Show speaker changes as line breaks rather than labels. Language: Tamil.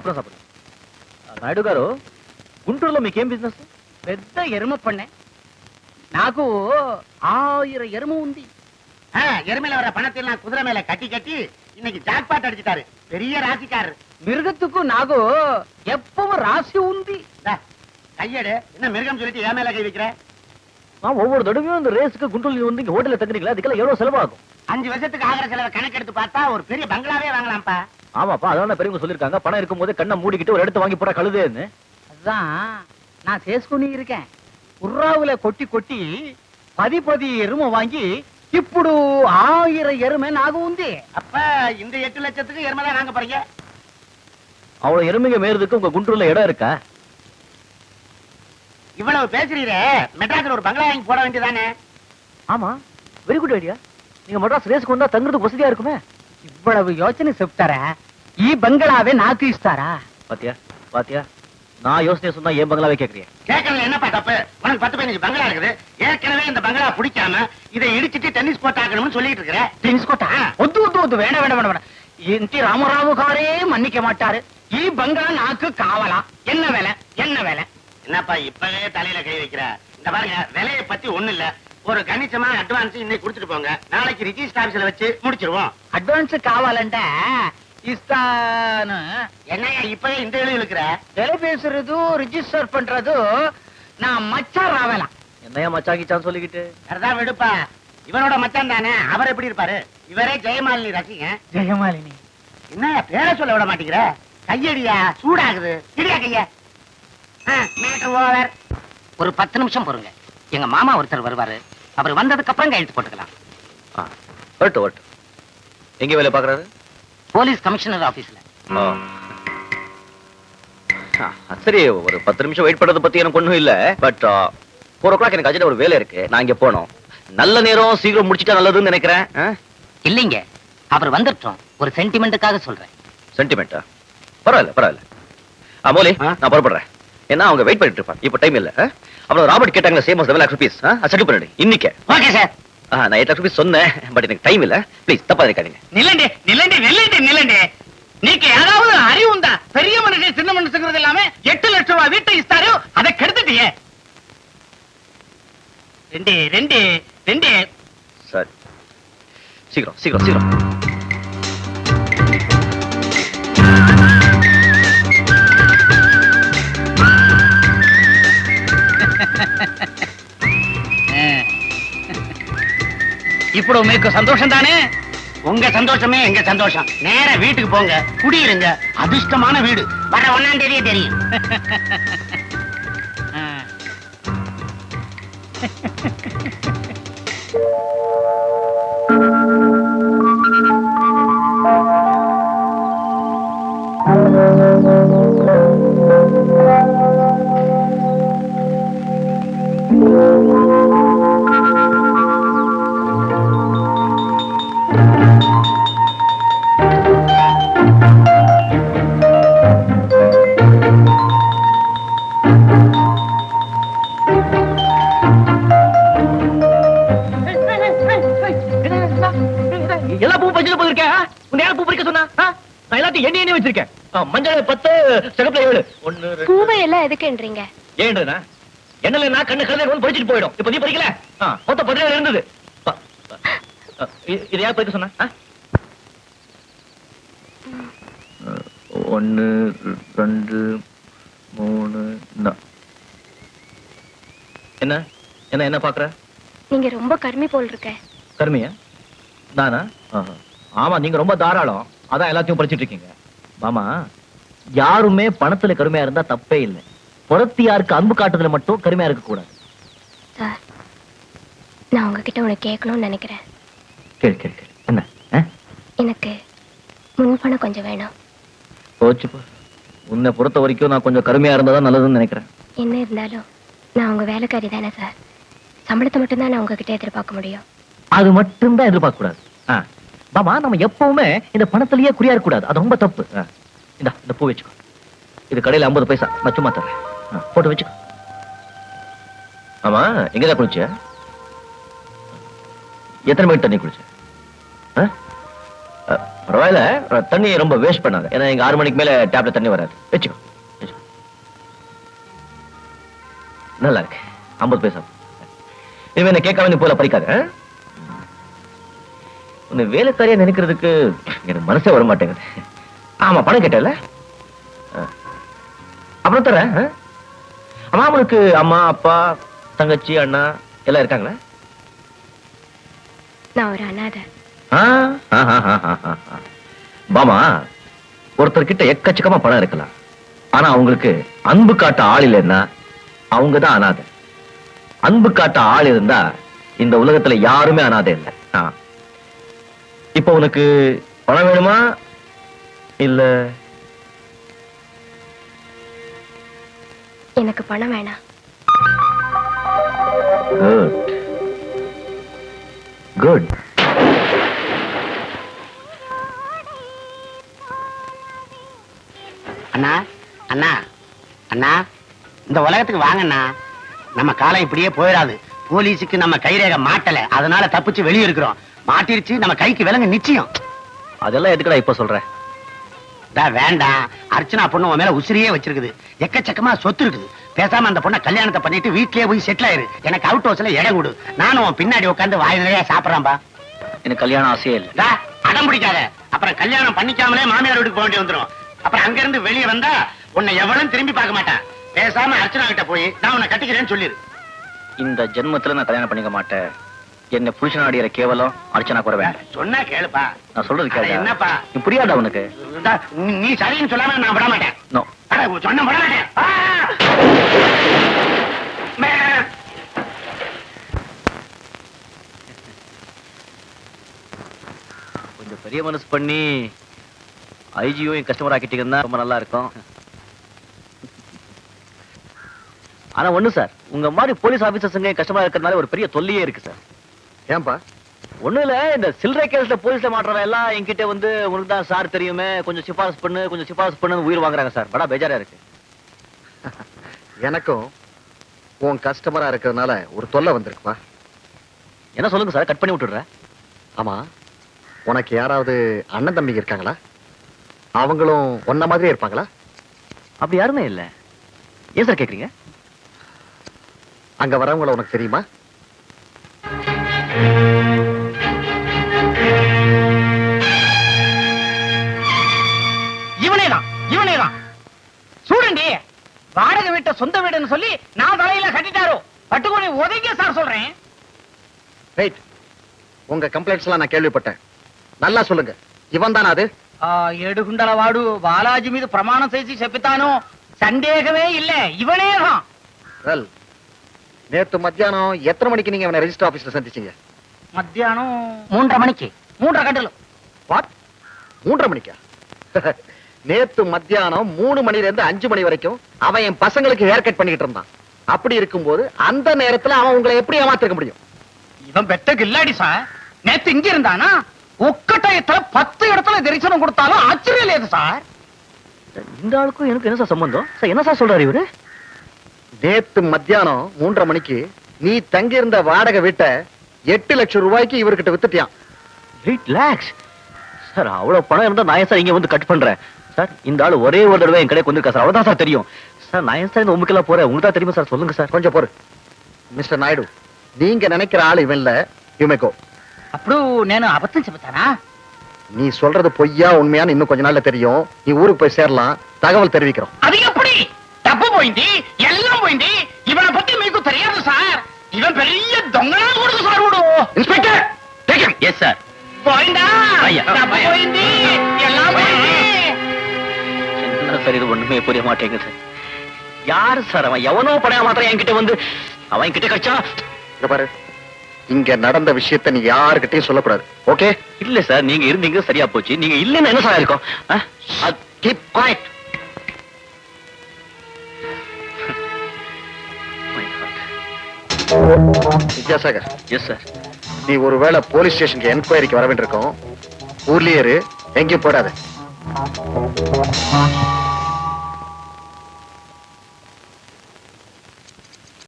అప్పుడు సార్ నాయుడు గారు గుంటూరులో మీకేం బిజినెస్?
పెద్ద ఎరుమ పన్నే. నాకు 1000 ఎరుమ ఉంది.
எருமையில வர பணத்தில் நான் குதிரை மேல கட்டி கட்டி இன்னைக்கு ஜாக்பாட் அடிச்சுட்டாரு. பெரிய ராசிக்காரர்.
மிருகத்துக்கு நாகு எப்பவும் ராசி உந்தி.
கையடு என்ன மிருகம் சொல்லிட்டு என் மேல கை வைக்கிற?
ஒவ்வொரு தடவையும் இந்த ரேஸுக்கு குண்டூர்ல வந்து இங்க ஹோட்டல்ல தங்குறீங்களா? அதுக்கெல்லாம் எவ்வளவு செலவாகும்?
5 வருஷத்துக்கு ஆகிற செலவை கணக்கெடுத்து பார்த்தா ஒரு பெரிய பங்களாவே வாங்கலாம்ப்பா.
ஆமாப்பா, அதான் பெரியவங்க சொல்லிருக்காங்க பணம் இருக்கும் போது கண்ணை மூடிக்கிட்டு ஒரு இடத்த வாங்கி போட கழுதேன்னு.
அதான் நான் చేసుకుని இருக்கேன். உர்ராவுல கொட்டி கொட்டி 10 எருமை வாங்கி ఇప్పుడు 1000 எருமை நாகு உந்தி.
அப்ப இந்த 8 லட்சத்துக்கு எருமை தான் வாங்க போறீங்க.
அவ்வளவு எருமைங்க மேறதுக்கு உங்க குண்டூர்ல இடம் இருக்கா?
இவ்வளவு பேசுறீரே, மெட்ராஸ்ல ஒரு பங்களா வாங்கி போட வேண்டியதானே?
ஆமா, வெரி குட் ஐடியா. நீங்க மெட்ராஸ் ரேஸ்க்கு வந்தா தங்குறதுக்கு வசதியா இருக்குமே.
இவ்வளவு யோசனை చెప్తారా? ఈ బంగ్లావే నాకు ఇస్తారా?
பாத்தியா பாத்தியா, நான் யோசனை சொன்னா ஏன் பங்களாவே கேக்குறீங்க?
கேட்கறதுல என்னப்பா தப்பு? உனக்கு 10-15 பங்களா இருக்குது. ஏற்கனவே இந்த பங்களா பிடிக்காம இதை இடிச்சிட்டு டென்னிஸ் கோர்ட் ஆக்கணும்னு சொல்லிட்டு இருக்கிற.
டென்னிஸ் கோர்ட்டா? ஒத்து ஒத்து ஒத்து வேண வேண வேண ఇంటి రామరావు గారే మన్నిక మాటారు. ఈ బంగ్లా నాకు కావాలా? என்ன வேலை என்ன வேலை?
என்னப்பா இப்பவே தலையில கை வைக்கிற? இந்த பாருங்க, விலையை பத்தி ஒண்ணு இல்ல. ஒரு கணிசமா அட்வான்ஸ் இன்னைக்கு கொடுத்துட்டு போங்க. நாளைக்கு ரிஜிஸ்டர் ஆபீஸ்ல வச்சு முடிச்சிருவோம்.
அட்வான்ஸ் காவாலண்டா இஸ்தானு.
என்னையா இப்பவே இந்த எழுதி இருக்கிற?
விலை பேசுறது ரிஜிஸ்டர் பண்றது நான் மச்சான் ராவலா.
என்னையா மச்சாங்கிச்சான்னு சொல்லிக்கிட்டு?
அதான் விடுப்பா, இவனோட மச்சான் தானே. அவர் எப்படி இருப்பாரு? இவரே ஜெயமாலினி ரசிகன்.
ஜெயமாலினி
என்ன பேரை சொல்ல விட மாட்டேங்கிற? கையடியா, சூடாகுது. இடியா கைய. Metre over. ஒரு 10 நிமிஷம் பொறுங்க. எங்க மாமா ஒருத்தர் வருவாரு. அவர் வந்ததுக்கு அப்புறம் கையெழுத்து போட்டுக்கலாம்.
வரட்டு வரட்டு. எங்க வேலை பாக்குறாரு?
போலீஸ் கமிஷனர் ஆபீஸ்ல.
சரி, ஒரு 10 நிமிஷம் வெயிட் பண்றது பத்தி எனக்கு ஒண்ணும் இல்ல. பட் 4 o'clock எனக்கு அஜெண்டா ஒரு வேலை இருக்கு. நான் இங்க போனோம். நல்ல நேரம், சீக்கிரம் முடிச்சிட்டா நல்லதுன்னு நினைக்கிறேன்.
இல்லைங்க, அவர் வந்துட்டோம். ஒரு சென்டிமெண்ட்டுக்காக சொல்றேன்.
சென்டிமெண்டா? பரவாயில்ல பரவாயில்ல. மோலி, நான் புறப்படுறேன். ஏன்னா அவங்க வெயிட் பண்ணிட்டு இருப்பாங்க. இப்ப டைம் இல்ல. அப்புறம் ராபர்ட் கேட்டாங்க சேம் 7 lakh rupees. செட்டில் பண்ணிடு இன்னைக்கு.
Okay sir.
நான் 8 lakh rupees சொன்னேன். பட் எனக்கு டைம் இல்ல. ப்ளீஸ் தப்பா இருக்காதீங்க.
நில்லண்டே நில்லண்டே நில்லண்டே நில்லண்டே. நீக்கு ஏதாவது அறிவு உண்டா? பெரிய மனுஷன் சின்ன மனுஷங்கிறது எல்லாமே 8 லட்சம் ரூபாய் வீட்டை இஸ்தாரு. அதை கெடுத்துட்டியே. ரெண்டே ரெண்டே ரெண்டே.
சரி, சீக்கிரம் சீக்கிரம் சீக்கிரம்.
ఇప్పుడు మీకు సంతోషం தானே?
உங்க சந்தோஷமே எங்க சந்தோஷம். நேர வீட்டுக்கு போங்க, குடியிருங்க. அதிர்ஷ்டமான வீடு. வர 1ஆம் தேதியே தெரியும்.
எல்லா பூ பறிச்சுட்டு போயிருக்கேன். உன்னை யார் பூ பறிக்க சொன்னா? நான் எல்லாத்தையும் எண்ணி வச்சிருக்கேன். மஞ்சள் 10, சிகப்புல 7. 1 2.
பூவை எல்லாம் எதுக்குன்றீங்க?
ஏன்றா எண்ணல நான் கண்ணு கலந்து வந்து பறிச்சிட்டு போயிடும். இப்ப நீ பறிக்கல. மொத்தம் 17 இருந்தது. இது யார் பறிக்க சொன்னா? 1 2 3. என்ன என்ன என்ன பாக்குற?
நீங்க ரொம்ப கருமி போல் இருக்க.
கருமியா? நானா? ஆமா, நீங்க ரொம்ப தாராளம். அதான் எல்லாத்தையும் பறிச்சிட்டு இருக்கீங்க. மாமா, யாருமே பணத்துல கருமையா இருந்தா தப்பே இல்லை. புறத்து யாருக்கு அன்பு காட்டுறதுல மட்டும் கருமையா இருக்க கூடாது.
சார், நான் உங்ககிட்ட உனக்கு கேட்கணும்னு நினைக்கிறேன்.
கேளு கேளு கேளு. என்ன?
எனக்கு முன்பணம் கொஞ்சம் வேணும்.
போச்சு போ. உன்னை பொறுத்த வரைக்கும் நான் கொஞ்சம் கருமையா இருந்தாதான் நல்லதுன்னு நினைக்கிறேன்.
என்ன இருந்தாலும் நான் உங்க வேலைக்காரி தானே சார். சம்பளத்தை மட்டும்தான் நான் உங்ககிட்ட எதிர்பார்க்க முடியும்.
அது மட்டும்தான் எதிர்பார்க்க கூடாது. மாமா, நம்ம எப்பவுமே இந்த பணத்திலேயே குறியா இருக்க கூடாது. அது ரொம்ப தப்பு. இந்த பூ வச்சுக்கோ. இது கடையில 50 பைசா. நான் சும்மா தரேன். போட்டு வச்சுக்கோ. ஆமா, எங்கதான் குளிச்ச? எத்தனை மணி தண்ணி குளிச்ச? பரவாயில்ல, தண்ணியை ரொம்ப வேஸ்ட் பண்ணாத. ஏன்னா இங்க 6 மணிக்கு மேல டேப்ல தண்ணி வராது. வச்சுக்கோ. நல்லா இருக்கு. 50 பைசா. இவன் என்ன கேட்காம நீ போல பறிக்காத. உன்னை வேலைக்காரியா நினைக்கிறதுக்கு எனக்கு மனசே வர மாட்டேங்குது. ஆமா, பணம் கேட்டல, அப்புறம் தரேன். அம்மா, உனக்கு அம்மா, அப்பா, தங்கச்சி, அண்ணா எல்லாம் இருக்காங்களா?
நான் ஒரு அனாதை.
பாமா, ஒருத்தர்கிட்ட எக்கச்சக்கமா பணம் இருக்கலாம், ஆனா அவங்களுக்கு அன்பு காட்ட ஆள் இல்லைன்னா அவங்கதான் அனாதை. அன்பு காட்ட ஆள் இருந்தா இந்த உலகத்துல யாருமே அனாதை இல்லை. இப்ப உனக்கு பணம் வேணுமா இல்ல?
எனக்கு பணம் வேணாம்.
Good good.
அண்ணா அண்ணா அண்ணா, இந்த உலகத்துக்கு வாங்கண்ணா. நம்ம காலம் இப்படியே போயிடாது. போலீஸுக்கு நம்ம கைரேகை மாட்டல, அதனால தப்பிச்சு வெளியே இருக்கிறோம். மாட்டிருச்சு, நம்ம கைக்கு விலங்கு நிச்சயம்.
அதெல்லாம் எதுக்குடா இப்ப சொல்ற?
வேண்டாம், அர்ச்சனா பொண்ணு உன் மேல உசிரியே வச்சிருக்குது. எக்கச்சக்கமா சொத்து இருக்குது. பேசாம அந்த பொண்ணை கல்யாணத்தை பண்ணிட்டு வீட்லயே போய் செட்டில் ஆயிரு. எனக்கு அவுட் ஹவுஸ்ல இடம் கொடு. நானும் உன் பின்னாடி உட்காந்து வாய் நிறைய சாப்பிடறான்பா.
எனக்கு கல்யாணம் ஆசையே இல்லை.
அடம் பிடிக்காத. அப்புறம் கல்யாணம் பண்ணிக்காமலே மாமியார் வீட்டுக்கு போக வேண்டி வந்துடும். அப்புறம் அங்க இருந்து வெளியே வந்தா உன்னை எவனும் திரும்பி பார்க்க மாட்டான். பேசாம அர்ச்சனா கிட்ட போய் நான் உன்னை கட்டிக்கிறேன்னு சொல்லிரு.
இந்த ஜென்மத்துல நான் கல்யாணம் பண்ணிக்க மாட்டேன். என்ன புருஷன் அடிக்கிற கேவலம் அர்ச்சனா குறை வேண்டாம்.
சொன்னா கேளுப்பா.
நான் சொல்றது கேளு.
என்னப்பா
நீ புரியாதா உனக்கு?
நீ சரின்னு சொல்லாம நான் விட மாட்டேன்.
நோ,
சொன்ன விட மாட்டேன்.
கொஞ்சம் பெரிய மனசு பண்ணி ஐஜியோ என் கஸ்டமர் ஆக்கிட்டீங்கன்னா ரொம்ப நல்லா இருக்கும். ஆனா ஒண்ணு சார், உங்க மாதிரி போலீஸ் ஆபீசர்ஸுங்க கஸ்டமரா இருக்கிறதுனால ஒரு பெரிய தொல்லையே இருக்கு சார்.
ஏன்பா?
ஒண்ணு இல்ல, இந்த சில்லறை கேஸ்ல போலீஸ்ல மாட்டுறவன் எல்லாம் என்கிட்ட வந்து உனக்கு தான் சார் தெரியுமே, கொஞ்சம் சிபாரிசு பண்ணு, கொஞ்சம் சிபாரிசு பண்ணுன்னு உயிர் வாங்குறாங்க சார். படா பேஜாரா இருக்கு.
எனக்கும் உன் கஸ்டமரா இருக்கிறதுனால ஒரு தொல்லை வந்திருக்குப்பா.
என்ன சொல்லுங்க சார், கட் பண்ணி விட்டுடுறேன்.
ஆமா, உனக்கு யாராவது அண்ணன் தம்பிங்க இருக்காங்களா? அவங்களும் ஒன்ன மாதிரியே இருப்பாங்களா?
அப்படி யாருமே இல்ல. ஏன் சார் கேக்குறீங்க?
அங்க வரவங்கள உனக்கு தெரியுமா?
இவனேதான் சூடண்டி. வாடகை வீட்டை சொந்த வீடுன்னு சொல்லி நான் தலையில கட்டிட்டாரோ. பட்டுக்கோணி உதவிங்க சார் சொல்றேன்.
ரைட். உங்க கம்ப்ளைண்ட்ஸ் எல்லாம் நான் கேள்விப்பட்டேன். நல்லா சொல்லுங்க, இவன் தானா அது?
ఏడుగుండల వాడు బాలాజీ మీద ప్రమాణం చేసి చెప్తాను. సందేహమే இல்ல, இவனேதான்.
வெல், நேத்து மத்தியானம் எத்தனை மணிக்கு நீங்க அவனை ரெஜிஸ்டர் ஆபீஸ்ல சந்திச்சீங்க?
మధ్యాహ్నం
3:30 மணிக்கு.
3:30 గంటలు.
வாட்? 3:30 மணிக்கா? நேத்து மத்தியானம் 3 மணில இருந்து 5 மணி வரைக்கும் அவன் என் பசங்களுக்கு ஹேர் கட் பண்ணிட்டு இருந்தான். அப்படி இருக்கும்போது அந்த நேரத்துல அவன் உங்களை எப்படி ஏமாத்திருக்க முடியும்?
இவன் பெத்த கில்லாடி சார். நேத்து இங்க இருந்தானா ஒக்க டயத்துல 10 இடத்துல தரிசனம் கொடுத்தாலும் ஆச்சரியம் లేదు சார்.
இந்த ஆளுக்கும் எனக்கு என்ன சார் சம்பந்தம்? சார் என்ன சார் சொல்றாரு இவரு?
நேத்து மத்தியானம் 3:30 மணிக்கு நீ தங்கி இருந்த வாடகை வீட்டை 8 லட்சம் ரூபாய்க்கு இவர்கிட்ட வித்துட்டியான்.
8 lakhs சார். அவ்வளவு பணம் இருந்தா நான் ஏன் சார் இங்க வந்து கட் பண்றேன் சார்? இந்த ஆளு ஒரே ஒரு தடவை என் கடைக்கு வந்திருக்கா சார், அவ்வளவுதான் சார் தெரியும் சார். நான் ஏன் சார் இந்த உமுக்கெல்லாம் போறேன்? உங்களுக்கு தான் தெரியுமா சார்? சொல்லுங்க சார்.
கொஞ்சம் பொறு மிஸ்டர் நாயுடு. நீங்க நினைக்கிற ஆள் இவன் இல்ல, யுமேகோ.
అప్పుడు నేను అబద్ధం చెబుతానా?
நீ சொல்றது பொய்யா உண்மையான்னு இன்னும் கொஞ்ச நாள்ல தெரியும். நீ ஊருக்கு போய் சேரலாம், தகவல் தெரிவிக்கிறோம்.
అది ఎప్పుడు డబ్బు పోయింది, ఎల్లం పోయింది. ఇవన పத்தி మీకు తెలియదు సార్. ఇవన్ పెరియ దొంగనా కొడుకు సార్. వీడు
inspector, take him.
Yes sir.
పోయిందా?
అయ్యా.
డబ్బు పోయింది, ఎల్లం పోయింది.
என்ன சார் இது ஒண்ணுமே புரிய மாட்டேங்குது. யாரு சார் அவன்? எவனோ பணையா மாத்திரம் என்கிட்ட வந்து அவன் என்கிட்ட கடிச்சா.
இங்க பாரு, இங்க நடந்த விஷயத்தை நீ யாருக்கிட்டையும் சொல்லக்கூடாது, ஓகே?
இல்ல சார், நீங்க இருந்தீங்க சரியா போச்சு. நீங்க இல்லன்னு என்ன சார் இருக்கும்?
Keep quiet. Vidyasagar,
yes sir.
நீ ஒருவேளை போலீஸ் ஸ்டேஷனுக்கு என்கொயரிக்கு வர வேண்டியிருக்கோம். ஊர்லயே இரு, எங்கேயும் போடாத.